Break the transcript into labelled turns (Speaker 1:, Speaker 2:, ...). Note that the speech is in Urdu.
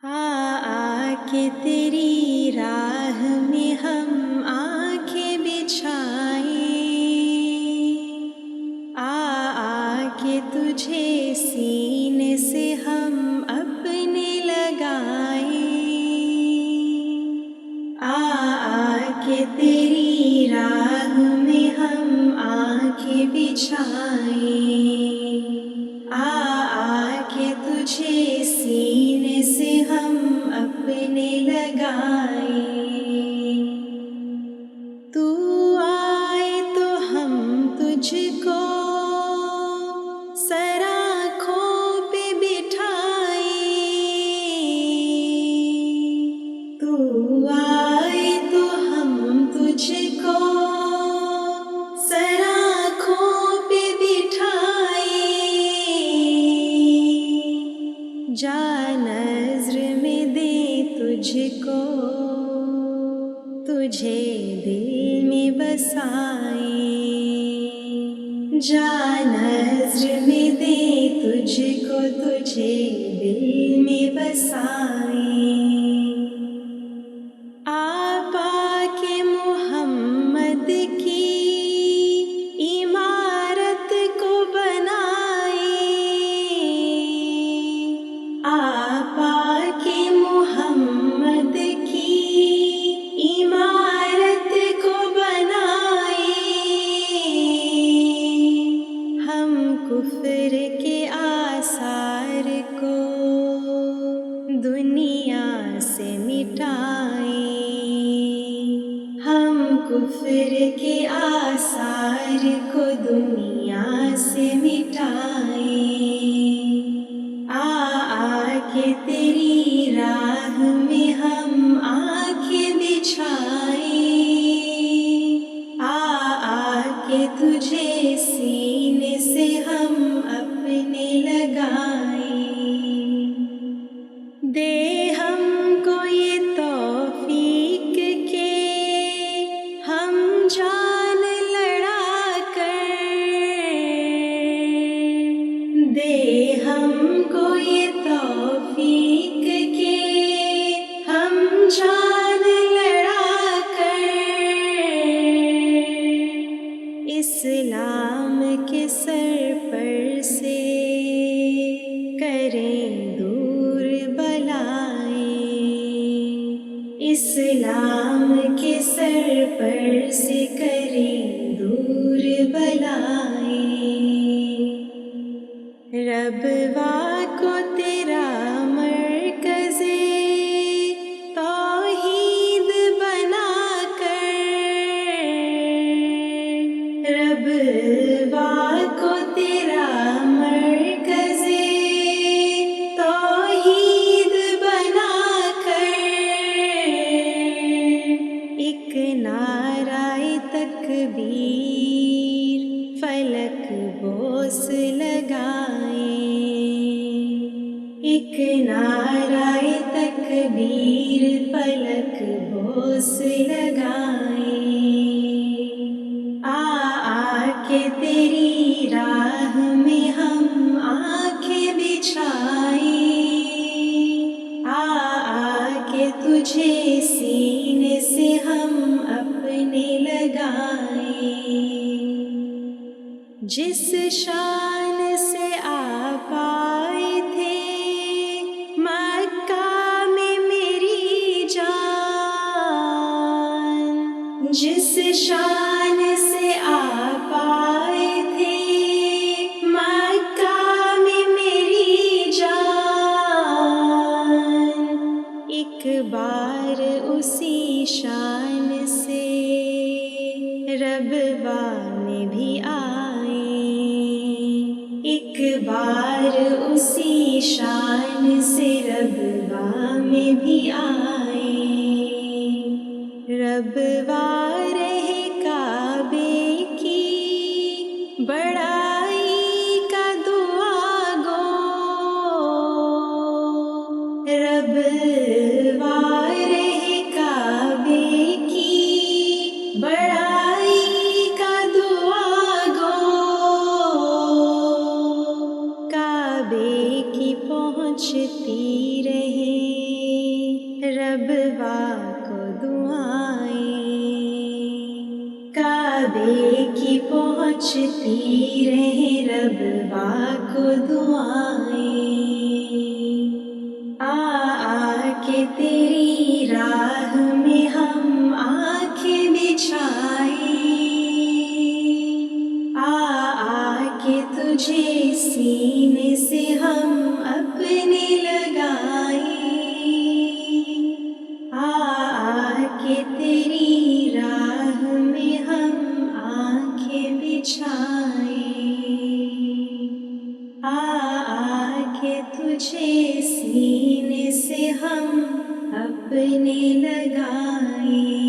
Speaker 1: کے تیری راہ میں ہم آنکھیں بچھائیں، کے تجھے سینے سے ہم اپنے لگائیں، کے تیری راہ میں ہم آنکھیں بچھائیں، کے تجھے سینے سے ہم اپنے لگائیں۔ تو آئے تو ہم تجھ کو سر آنکھوں پہ بٹھائیں، تو آئے تو ہم تجھ کو سر آنکھوں پہ بٹھائیں، جا نظر میں دے تجھ کو تجھے دل میں بسائیں، جا نظر میں دے تجھ کو تجھے دل میں بسائیں۔ آپا کے محمد کی عمارت کو بنائیں، آپا کے محمد کی عمارت کو بنائیں، ہم کفر کے آثار کو دنیا سے مٹائیں، ہم کفر کے آثار کو دنیا سے مٹائیں، کے تیری راہ میں ہم آنکھیں بچھائیں، کے تجھے سینے سے ہم اپنے لگائیں۔ دے ہم کو یہ توفیق کہ ہم جان لڑا کر، دے ہم کو یہ توفیق کہ ہم جان لڑا کر اسلام کے سر پر سے کریں دور بلائیں، اسلام کے سر پر سے کریں دور بلائیں۔ ربوا کو تیرا مرکز توحید بنا کر، ربوا کو تیرا مرکز توحید بنا کر ایک نعرہ تکبیر فلک بوس لگائیں، ایک نعرہ تکبیر فلک بوس لگائیں، کے تیری راہ میں ہم آنکھیں بچھائیں، کے تجھے سینے سے ہم اپنے لگائیں۔ جس شان سے آپ آئے تھے مکہ میں میری جان، جس شان سے آپ آئے تھے مکہ میں میری جان، ایک بار اسی شان سے ربوا میں بھی آئے، ایک بار اسی شان سے ربوا میں بھی آئے، ربوا رہے کعبے کی بڑائی کا دعا گو، ربوا رہے کعبے کی بڑائی کا دعا گو، کعبے کی پہنچتی رہے پہنچتی رہے رب کو دعائیں، آ کے تیری راہ میں ہم آنکھیں بچھائیں، آ کے تجھے سینے سے ہم اپنے لگائیں، آ کے تیری راہ میں ہم آنکھیں بچھائیں، آ کے تجھے سینے سے ہم اپنے لگائیں۔